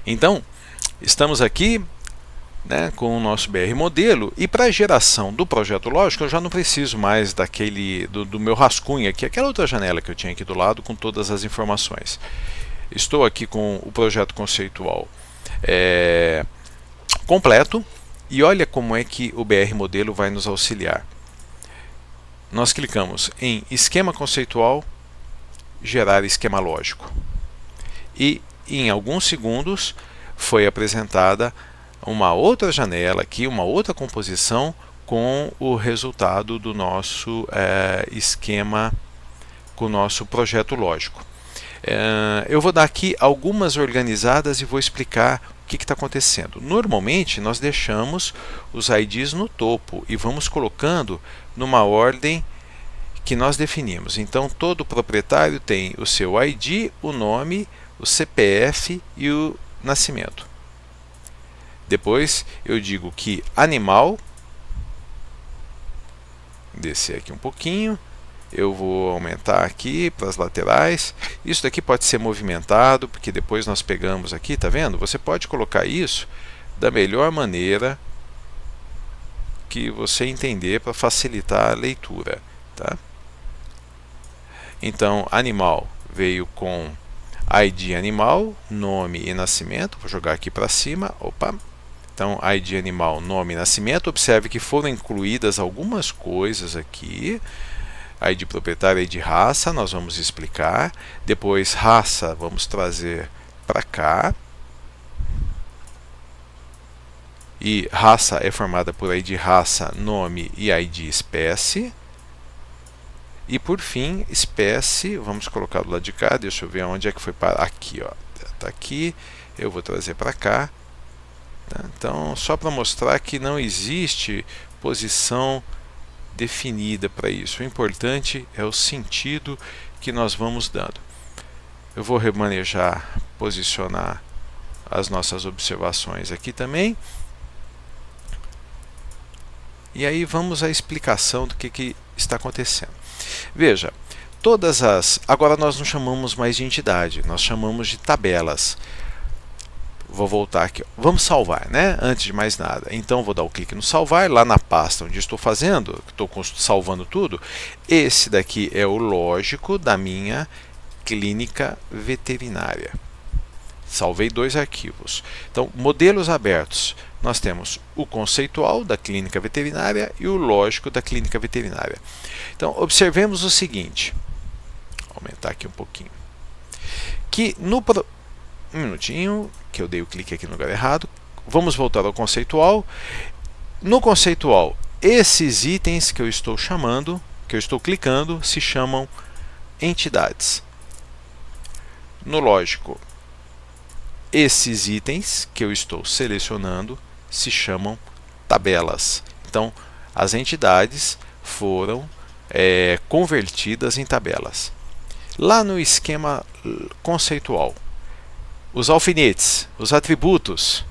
Então, estamos aqui, né, com o nosso BR modelo, e para a geração do projeto lógico eu já não preciso mais do meu rascunho aqui, aquela outra janela que eu tinha aqui do lado com todas as informações. Estou aqui com o projeto conceitual completo, e olha como é que o BR modelo vai nos auxiliar. Nós clicamos em esquema conceitual, gerar esquema lógico, e em alguns segundos foi apresentada uma outra janela aqui, uma outra composição com o resultado do nosso esquema, com o nosso projeto lógico. Eu vou dar aqui algumas organizadas e vou explicar o que está acontecendo. Normalmente nós deixamos os IDs no topo e vamos colocando numa ordem que nós definimos. Então todo proprietário tem o seu ID, o nome, o CPF e o nascimento. Depois eu digo que animal, descer aqui um pouquinho, eu vou aumentar aqui para as laterais. Isso daqui pode ser movimentado, porque depois nós pegamos aqui, tá vendo? Você pode colocar isso da melhor maneira que você entender para facilitar a leitura, tá? Então, animal veio com ID animal, nome e nascimento. Vou jogar aqui para cima. Opa! Então, ID animal, nome e nascimento. Observe que foram incluídas algumas coisas aqui. ID proprietário e ID raça, nós vamos explicar. Depois, raça, vamos trazer para cá. E raça é formada por ID raça, nome e ID espécie. E por fim, espécie, vamos colocar do lado de cá, deixa eu ver onde é que foi parar. Aqui, ó, tá aqui, eu vou trazer para cá. Então, só para mostrar que não existe posição definida para isso. O importante é o sentido que nós vamos dando. Eu vou remanejar, posicionar as nossas observações aqui também. E aí vamos à explicação do que está acontecendo. Veja, agora nós não chamamos mais de entidade, nós chamamos de tabelas. Vou voltar aqui, vamos salvar, né? Antes de mais nada. Então vou dar o clique no salvar, lá na pasta onde estou fazendo, estou salvando tudo. Esse daqui é o lógico da minha clínica veterinária. Salvei 2 arquivos. Então, modelos abertos. Nós temos o conceitual da clínica veterinária e o lógico da clínica veterinária. Então, observemos o seguinte. Vou aumentar aqui um pouquinho. Que no um minutinho, que eu dei o clique aqui no lugar errado. Vamos voltar ao conceitual. No conceitual, esses itens que eu estou chamando, que eu estou clicando, se chamam entidades. No lógico, esses itens que eu estou selecionando se chamam tabelas. Então, as entidades foram convertidas em tabelas. Lá no esquema conceitual, os alfinetes, os atributos,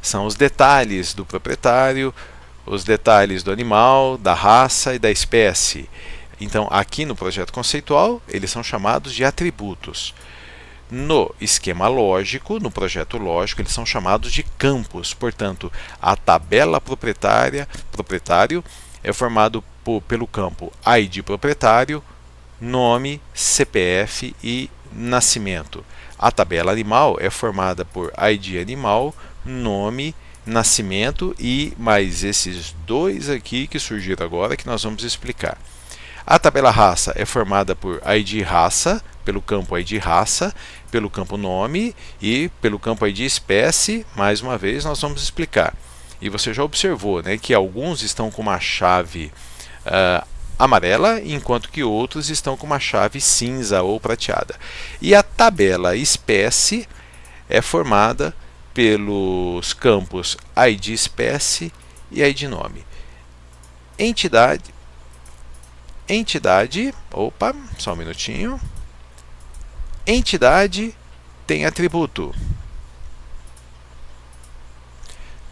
são os detalhes do proprietário, os detalhes do animal, da raça e da espécie. Então, aqui no projeto conceitual, eles são chamados de atributos. No esquema lógico, no projeto lógico, eles são chamados de campos. Portanto, a tabela proprietário é formado pelo campo ID proprietário, nome, CPF e nascimento. A tabela animal é formada por ID animal, nome, nascimento e mais esses 2 aqui que surgiram agora que nós vamos explicar. A tabela raça é formada por ID raça, pelo campo ID raça, pelo campo nome e pelo campo ID espécie. Mais uma vez nós vamos explicar. E você já observou, né, que alguns estão com uma chave amarela, enquanto que outros estão com uma chave cinza ou prateada. E a tabela espécie é formada pelos campos ID espécie e ID nome. Entidade, opa, só um minutinho. Entidade tem atributo.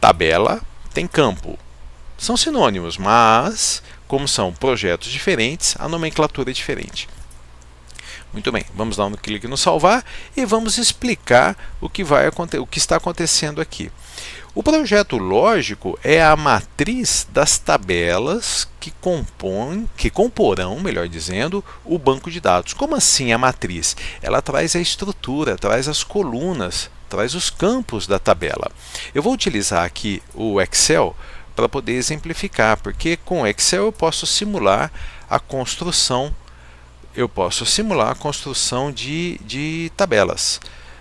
Tabela tem campo. São sinônimos, mas como são projetos diferentes, a nomenclatura é diferente. Muito bem, vamos dar um clique no salvar e vamos explicar o que está acontecendo aqui. O projeto lógico é a matriz das tabelas que comporão, melhor dizendo, o banco de dados. Como assim a matriz? Ela traz a estrutura, traz as colunas, traz os campos da tabela. Eu vou utilizar aqui o Excel para poder exemplificar, porque com o Excel eu posso simular a construção de tabelas,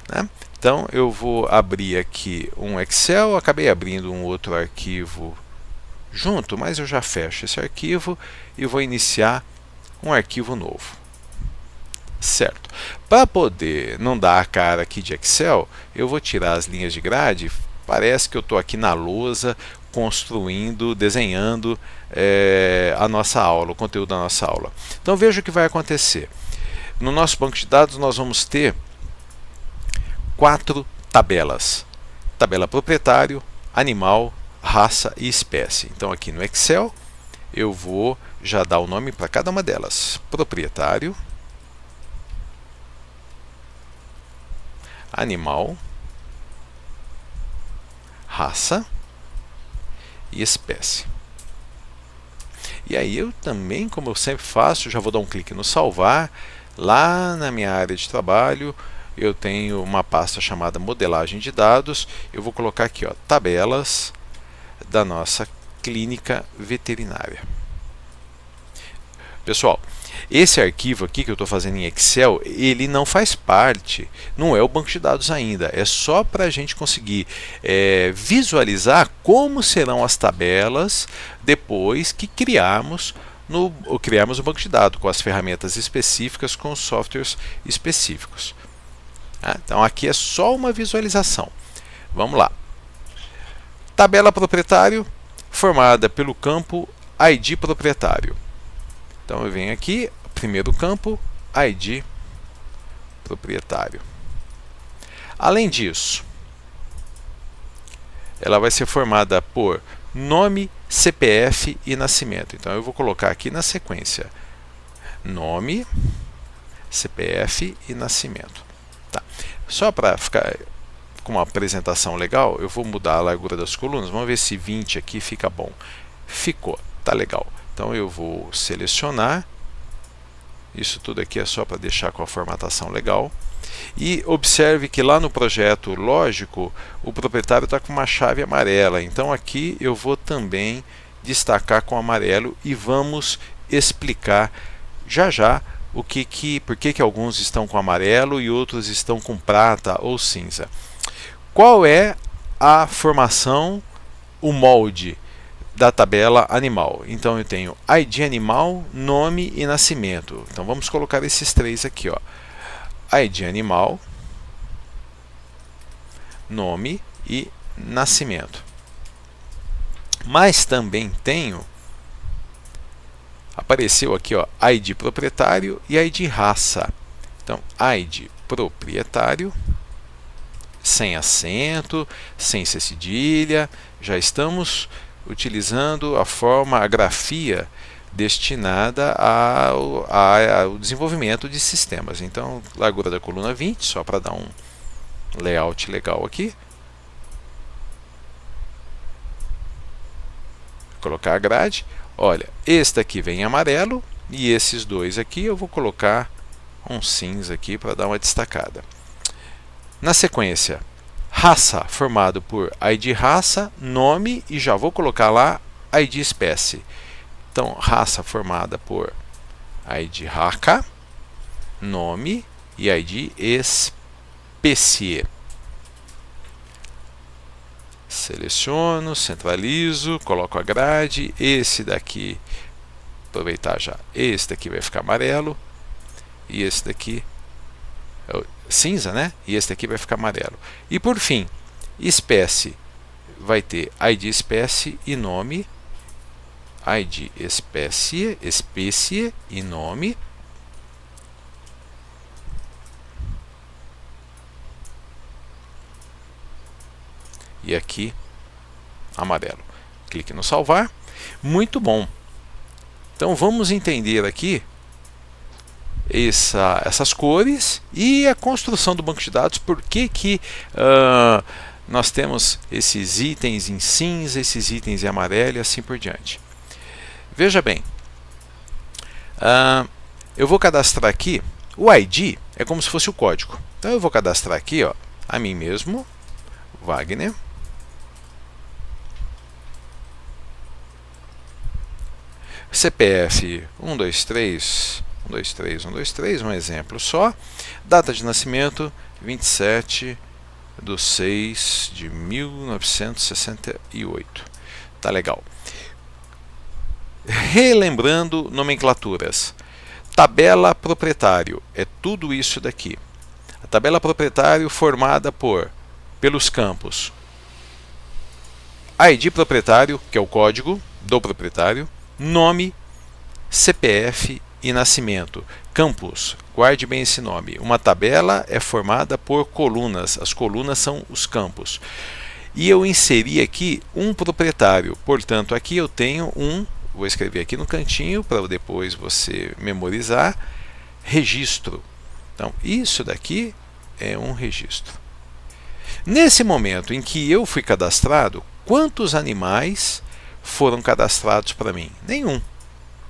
né? Então eu vou abrir aqui um Excel, acabei abrindo um outro arquivo junto, mas eu já fecho esse arquivo e vou iniciar um arquivo novo. Certo. Para poder não dar a cara aqui de Excel, eu vou tirar as linhas de grade. Parece que eu estou aqui na lousa construindo, desenhando a nossa aula, o conteúdo da nossa aula. Então veja o que vai acontecer. No nosso banco de dados nós vamos ter 4 tabelas. Tabela proprietário, animal, raça e espécie. Então aqui no Excel eu vou já dar o nome para cada uma delas. Proprietário, animal, raça e espécie. E aí eu também, como eu sempre faço, já vou dar um clique no salvar. Lá na minha área de trabalho eu tenho uma pasta chamada modelagem de dados. Eu vou colocar aqui, ó, tabelas da nossa clínica veterinária. Pessoal, esse arquivo aqui que eu estou fazendo em Excel, ele não faz parte, não é o banco de dados ainda, é só para a gente conseguir visualizar como serão as tabelas depois que criarmos o banco de dados, com as ferramentas específicas, com os softwares específicos. Então aqui é só uma visualização. Vamos lá. Tabela proprietário formada pelo campo ID proprietário. Então eu venho aqui, primeiro campo, ID proprietário. Além disso, ela vai ser formada por nome, CPF e nascimento. Então eu vou colocar aqui na sequência nome, CPF e nascimento. Tá. Só para ficar com uma apresentação legal, eu vou mudar a largura das colunas. Vamos ver se 20 aqui fica bom. Ficou, tá legal. Então eu vou selecionar, isso tudo aqui é só para deixar com a formatação legal. E observe que lá no projeto lógico, o proprietário está com uma chave amarela. Então aqui eu vou também destacar com amarelo e vamos explicar já já por que alguns estão com amarelo e outros estão com prata ou cinza. Qual é a formação, o molde da tabela animal? Então eu tenho ID animal, nome e nascimento. Então vamos colocar esses três aqui, ó. ID animal, nome e nascimento. Mas também tenho, apareceu aqui, ó, ID proprietário e ID raça. Então ID proprietário, sem acento, sem C cedilha, já estamos utilizando a grafia destinada ao desenvolvimento de sistemas. Então, largura da coluna 20, só para dar um layout legal aqui. Vou colocar a grade. Olha, este aqui vem em amarelo e esses dois aqui eu vou colocar um cinza aqui para dar uma destacada. Na sequência, raça, formado por ID raça, nome e já vou colocar lá ID espécie. Então, raça formada por ID raca, nome e ID espécie. Seleciono, centralizo, coloco a grade. Esse daqui, aproveitar já, esse daqui vai ficar amarelo e esse daqui cinza, né? E esse daqui vai ficar amarelo. E por fim, espécie vai ter ID espécie e nome, ID espécie e nome, e aqui amarelo. Clique no salvar. Muito bom. Então vamos entender aqui essas cores e a construção do banco de dados, por que nós temos esses itens em cinza, esses itens em amarelo e assim por diante. Veja bem, eu vou cadastrar aqui, o ID é como se fosse o código. Então eu vou cadastrar aqui, ó, a mim mesmo, Wagner. CPF 123, 123, 123, um exemplo só. Data de nascimento 27/6/1968. Tá legal. Relembrando nomenclaturas. Tabela proprietário é tudo isso daqui. A tabela proprietário formada pelos campos ID proprietário, que é o código do proprietário, nome, CPF e nascimento. Campos, guarde bem esse nome. Uma tabela é formada por colunas. As colunas são os campos. E eu inseri aqui um proprietário. Portanto, aqui eu tenho vou escrever aqui no cantinho para depois você memorizar, registro. Então, isso daqui é um registro. Nesse momento em que eu fui cadastrado, quantos animais foram cadastrados para mim? Nenhum.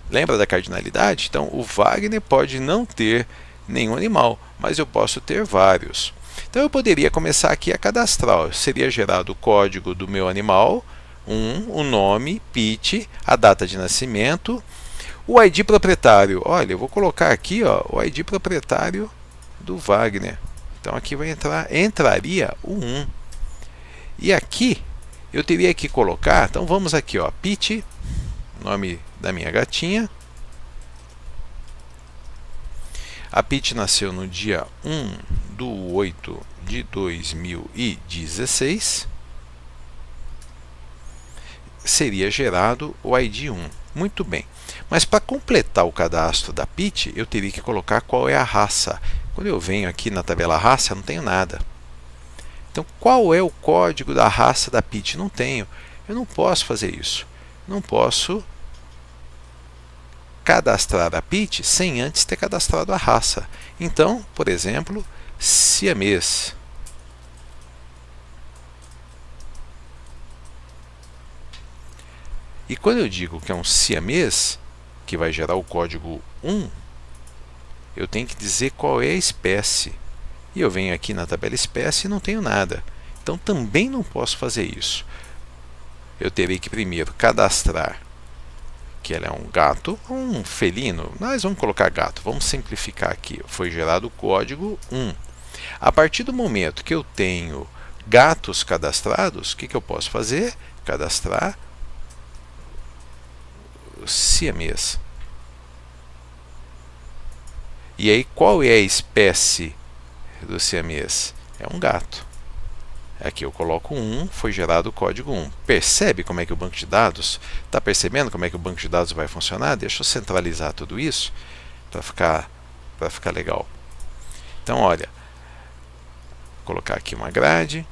Lembra da cardinalidade? Então, o Wagner pode não ter nenhum animal, mas eu posso ter vários. Então, eu poderia começar aqui a cadastrar. Seria gerado o código do meu animal, o nome, PIT, a data de nascimento, o ID proprietário. Olha, eu vou colocar aqui, ó, o ID proprietário do Wagner. Então, aqui vai entraria o 1. E aqui, eu teria que colocar, então vamos aqui, ó, PIT, nome da minha gatinha. A PIT nasceu no dia 1/8/2016. Seria gerado o ID 1. Muito bem. Mas para completar o cadastro da PIT, eu teria que colocar qual é a raça. Quando eu venho aqui na tabela raça, eu não tenho nada. Então, qual é o código da raça da PIT? Não tenho. Eu não posso fazer isso. Não posso cadastrar a PIT sem antes ter cadastrado a raça. Então, por exemplo, siamês. E quando eu digo que é um siamês, que vai gerar o código 1, eu tenho que dizer qual é a espécie. E eu venho aqui na tabela espécie e não tenho nada. Então também não posso fazer isso. Eu terei que primeiro cadastrar que ela é um gato ou um felino. Nós vamos colocar gato, vamos simplificar aqui. Foi gerado o código 1. A partir do momento que eu tenho gatos cadastrados, o que eu posso fazer? Cadastrar siamês. E aí, qual é a espécie do siamês? É um gato. Aqui eu coloco 1, foi gerado o código 1. Percebe como é que o banco de dados? Está percebendo como é que o banco de dados vai funcionar? Deixa eu centralizar tudo isso para ficar legal. Então, olha, vou colocar aqui uma grade.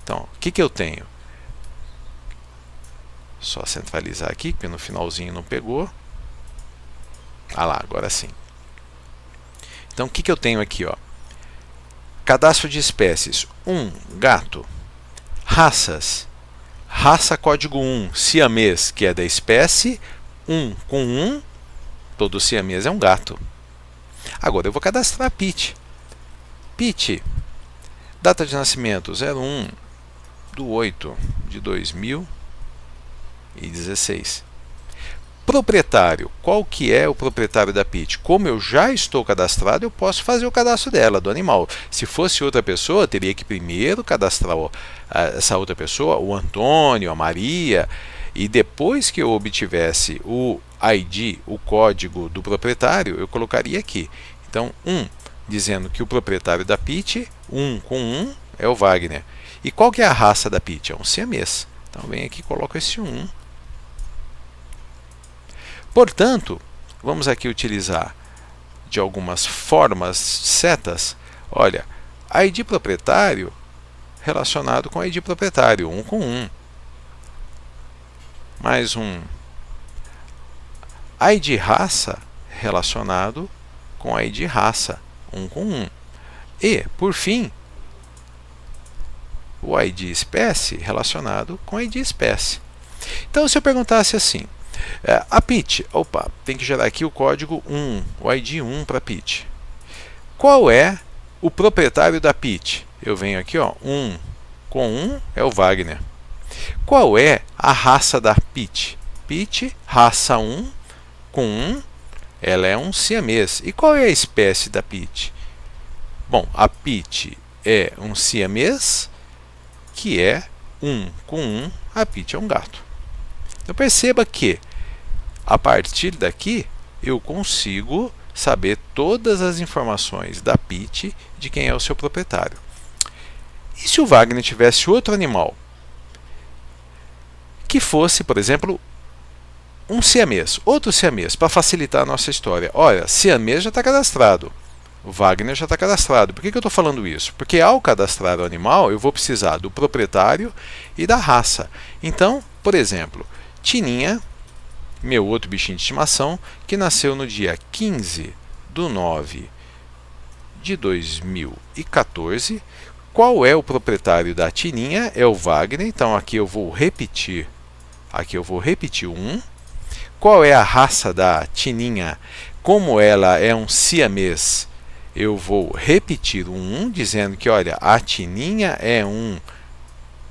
Então, o que eu tenho? Só centralizar aqui, porque no finalzinho não pegou. Ah lá, agora sim. Então, o que eu tenho aqui? Ó? Cadastro de espécies. 1, gato. Raças. Raça código 1, siamês, que é da espécie. 1 com 1, todo siamês é um gato. Agora eu vou cadastrar PIT. PIT, data de nascimento 01/8/2016. Proprietário, qual que é o proprietário da PIT? Como eu já estou cadastrado, eu posso fazer o cadastro dela, do animal. Se fosse outra pessoa, eu teria que primeiro cadastrar essa outra pessoa, o Antônio, a Maria, e depois que eu obtivesse o ID, o código do proprietário, eu colocaria aqui. Então, dizendo que o proprietário da PIT, 1 com 1, é o Wagner. E qual que é a raça da PIT? É um siamês. Então, vem aqui e coloco esse 1. Portanto, vamos aqui utilizar de algumas formas setas. Olha, ID proprietário relacionado com ID proprietário, 1 com 1. Mais um ID raça relacionado com a ID raça, 1 com 1. E, por fim, o ID espécie relacionado com a ID espécie. Então, se eu perguntasse assim, a Pitty, tem que gerar aqui o código 1, o ID 1 para Pitty. Qual é o proprietário da Pitty? Eu venho aqui, 1 com 1 é o Wagner. Qual é a raça da Pitty? Pitty, raça 1 com 1, ela é um siamês. E qual é a espécie da Pitty? Bom, a Pitty é um siamês que é 1 com 1, a Pitty é um gato. Então perceba que a partir daqui eu consigo saber todas as informações da Pitty de quem é o seu proprietário. E se o Wagner tivesse outro animal que fosse, por exemplo, um siamês, outro siamês, para facilitar a nossa história? Olha, siamês já está cadastrado, o Wagner já está cadastrado. Por que eu estou falando isso? Porque ao cadastrar o animal eu vou precisar do proprietário e da raça. Então, por exemplo, Tininha, meu outro bichinho de estimação, que nasceu no dia 15/9/2014. Qual é o proprietário da Tininha? É o Wagner. Então aqui eu vou repetir o 1. Qual é a raça da Tininha? Como ela é um siamês, eu vou repetir o 1, dizendo que, olha, a Tininha é um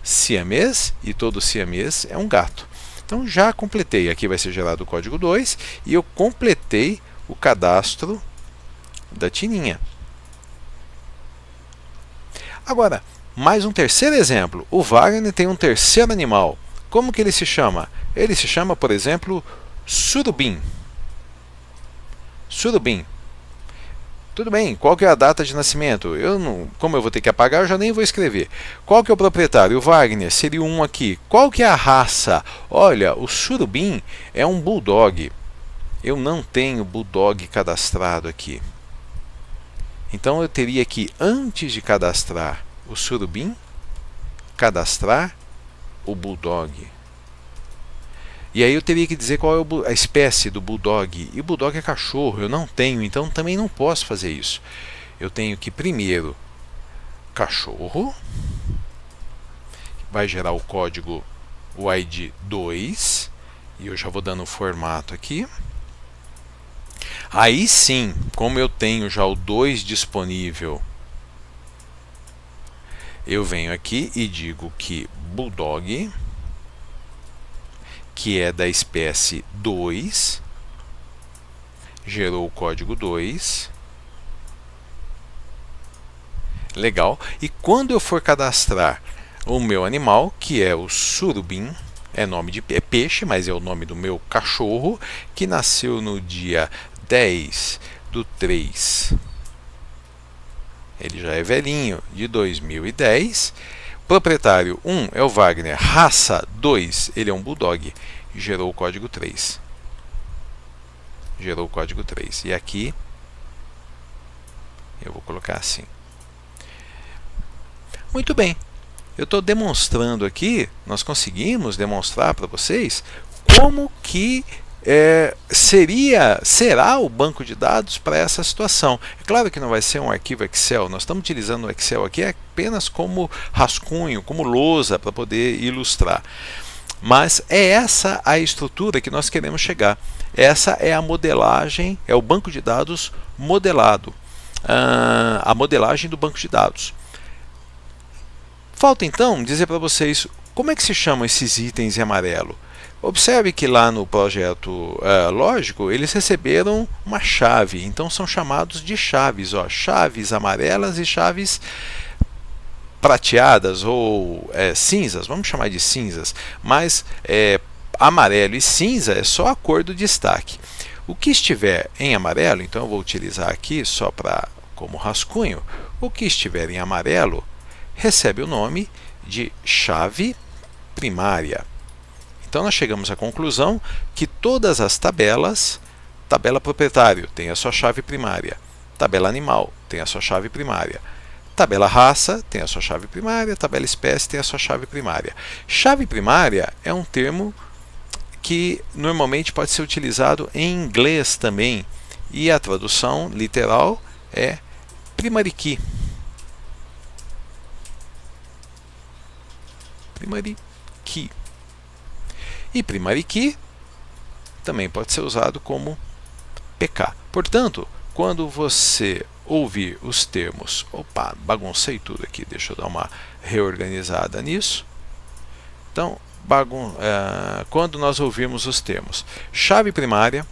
siamês e todo siamês é um gato. Então já completei, aqui vai ser gerado o código 2 e eu completei o cadastro da Tininha. Agora, mais um terceiro exemplo. O Wagner tem um terceiro animal. Como que ele se chama? Ele se chama, por exemplo, surubim. Surubim. Tudo bem, qual que é a data de nascimento? Como eu vou ter que apagar, eu já nem vou escrever. Qual que é o proprietário? O Wagner, seria um aqui. Qual que é a raça? Olha, o surubim é um bulldog. Eu não tenho bulldog cadastrado aqui. Então eu teria que, antes de cadastrar o surubim, cadastrar o bulldog. E aí eu teria que dizer qual é a espécie do bulldog. E o bulldog é cachorro, eu não tenho, então também não posso fazer isso. Eu tenho que primeiro cachorro, vai gerar o código, o ID 2, e eu já vou dando o formato aqui. Aí sim, como eu tenho já o 2 disponível, eu venho aqui e digo que bulldog, que é da espécie 2, gerou o código 2. Legal. E quando eu for cadastrar o meu animal, que é o surubim, é peixe, mas é o nome do meu cachorro, que nasceu no dia 10/3, ele já é velhinho, de 2010. Proprietário 1 é o Wagner, raça 2, ele é um bulldog, gerou o código 3. Gerou o código 3. E aqui eu vou colocar assim. Muito bem. Eu estou demonstrando aqui, nós conseguimos demonstrar para vocês como que será o banco de dados para essa situação. É claro que não vai ser um arquivo Excel, nós estamos utilizando o Excel aqui apenas como rascunho, como lousa para poder ilustrar. Mas é essa a estrutura que nós queremos chegar. Essa é a modelagem, é o banco de dados modelado, a modelagem do banco de dados. Falta então dizer para vocês como é que se chamam esses itens em amarelo. Observe que lá no projeto lógico, eles receberam uma chave, então são chamados de chaves, chaves amarelas e chaves prateadas ou cinzas, vamos chamar de cinzas, mas amarelo e cinza é só a cor do destaque. O que estiver em amarelo, então eu vou utilizar aqui só como rascunho, o que estiver em amarelo recebe o nome de chave primária. Então nós chegamos à conclusão que todas as tabelas, tabela proprietário tem a sua chave primária, tabela animal tem a sua chave primária, tabela raça tem a sua chave primária, tabela espécie tem a sua chave primária. Chave primária é um termo que normalmente pode ser utilizado em inglês também, E a tradução literal é primary key. Primary key. E primary key também pode ser usado como PK. Portanto, quando você ouvir os termos, opa, baguncei tudo aqui, deixa eu dar uma reorganizada nisso. Então, quando nós ouvirmos os termos chave primária,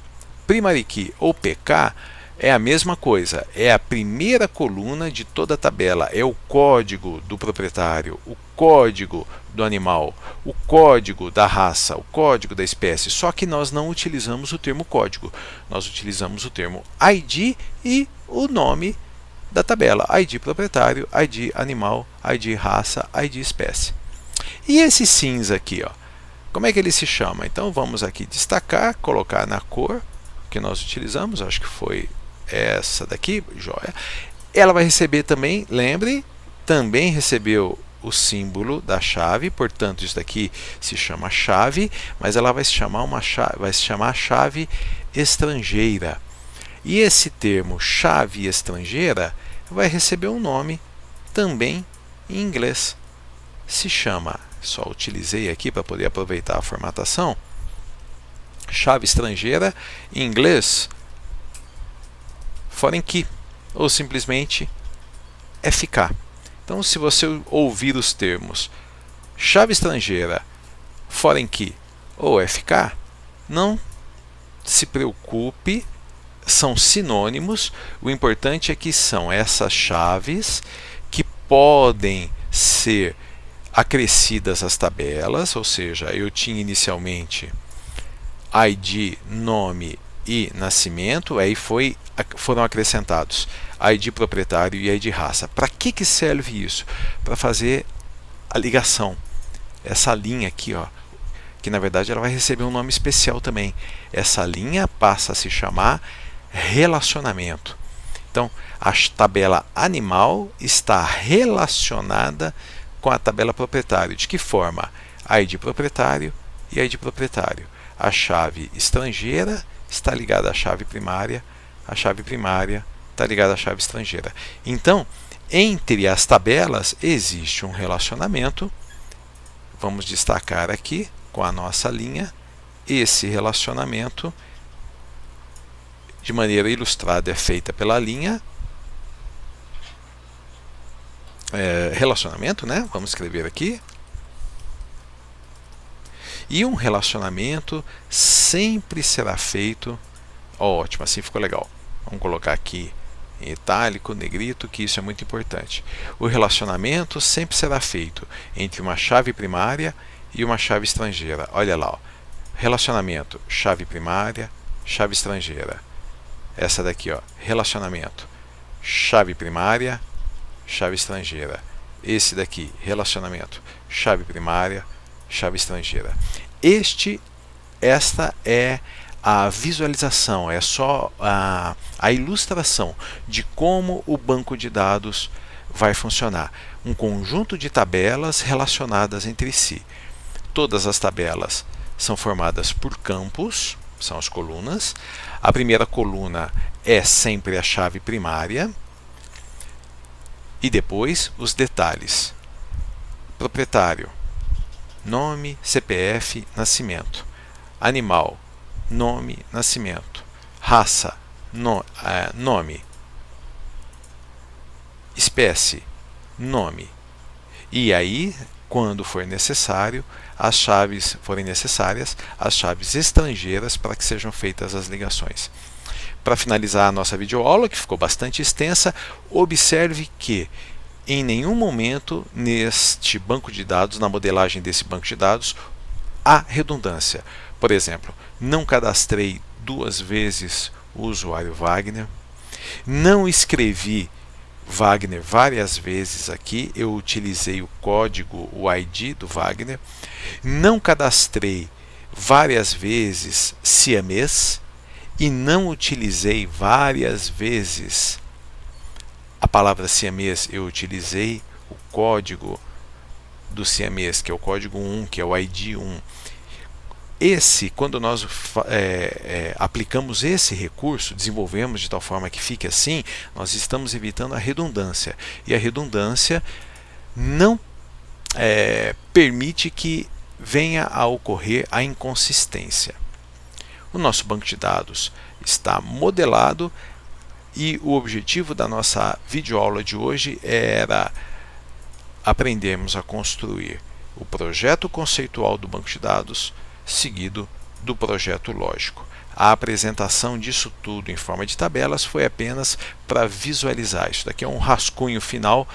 primary key ou PK, é a mesma coisa, é a primeira coluna de toda a tabela, é o código do proprietário, o código do animal, o código da raça, o código da espécie, só que nós não utilizamos o termo código, nós utilizamos o termo ID e o nome da tabela, ID proprietário, ID animal, ID raça, ID espécie. E esse cinza aqui, ó, como é que ele se chama? Então vamos aqui destacar, colocar na cor que nós utilizamos, acho que foi essa daqui, joia. Ela vai receber também, lembre, também recebeu o símbolo da chave, portanto isso daqui se chama chave, mas ela vai se chamar chave estrangeira. E esse termo chave estrangeira vai receber um nome também em inglês. Se chama, só utilizei aqui para poder aproveitar a formatação, chave estrangeira, em inglês foreign key, ou simplesmente FK. Então, se você ouvir os termos chave estrangeira, foreign key ou FK, não se preocupe, são sinônimos. O importante é que são essas chaves que podem ser acrescidas às tabelas, ou seja, eu tinha inicialmente ID, nome e nascimento, aí foram acrescentados ID proprietário e ID raça. Para que serve isso? Para fazer a ligação. Essa linha aqui, ó, que na verdade ela vai receber um nome especial também. Essa linha passa a se chamar relacionamento. Então, a tabela animal está relacionada com a tabela proprietário. De que forma? ID proprietário e ID proprietário. A chave estrangeira está ligada à chave primária, a chave primária está ligada à chave estrangeira. Então, entre as tabelas existe um relacionamento. Vamos destacar aqui com a nossa linha esse relacionamento, de maneira ilustrada, é feita pela linha relacionamento, né? Vamos escrever aqui. E um relacionamento sempre será feito, ótimo, assim ficou legal. Vamos colocar aqui em itálico, negrito, que isso é muito importante. O relacionamento sempre será feito entre uma chave primária e uma chave estrangeira. Olha lá, ó. Relacionamento, chave primária, chave estrangeira. Essa daqui, ó, relacionamento, chave primária, chave estrangeira. Esse daqui, relacionamento, chave primária, chave estrangeira. Esta é a visualização, é só a ilustração de como o banco de dados vai funcionar. Um conjunto de tabelas relacionadas entre si. Todas as tabelas são formadas por campos, são as colunas. A primeira coluna é sempre a chave primária e depois os detalhes. Proprietário, nome, CPF, nascimento. Animal, nome, nascimento. Raça, nome. Espécie, nome. E aí, quando for necessário, as chaves forem necessárias, as chaves estrangeiras para que sejam feitas as ligações. Para finalizar a nossa videoaula, que ficou bastante extensa, observe que em nenhum momento neste banco de dados, na modelagem desse banco de dados, há redundância. Por exemplo, não cadastrei 2 vezes o usuário Wagner, não escrevi Wagner várias vezes aqui, eu utilizei o código, o ID do Wagner, não cadastrei várias vezes siamês e não utilizei várias vezes a palavra siamês, eu utilizei o código do siamês, que é o código 1, que é o ID 1. quando nós aplicamos esse recurso, desenvolvemos de tal forma que fique assim, nós estamos evitando a redundância. E a redundância não permite que venha a ocorrer a inconsistência. O nosso banco de dados está modelado e o objetivo da nossa videoaula de hoje era aprendermos a construir o projeto conceitual do banco de dados, seguido do projeto lógico. A apresentação disso tudo em forma de tabelas foi apenas para visualizar. Isso daqui é um rascunho final,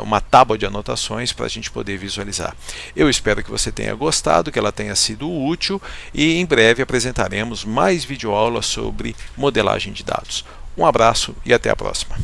uma tábua de anotações para a gente poder visualizar. Eu espero que você tenha gostado, que ela tenha sido útil, e em breve apresentaremos mais videoaulas sobre modelagem de dados. Um abraço e até a próxima.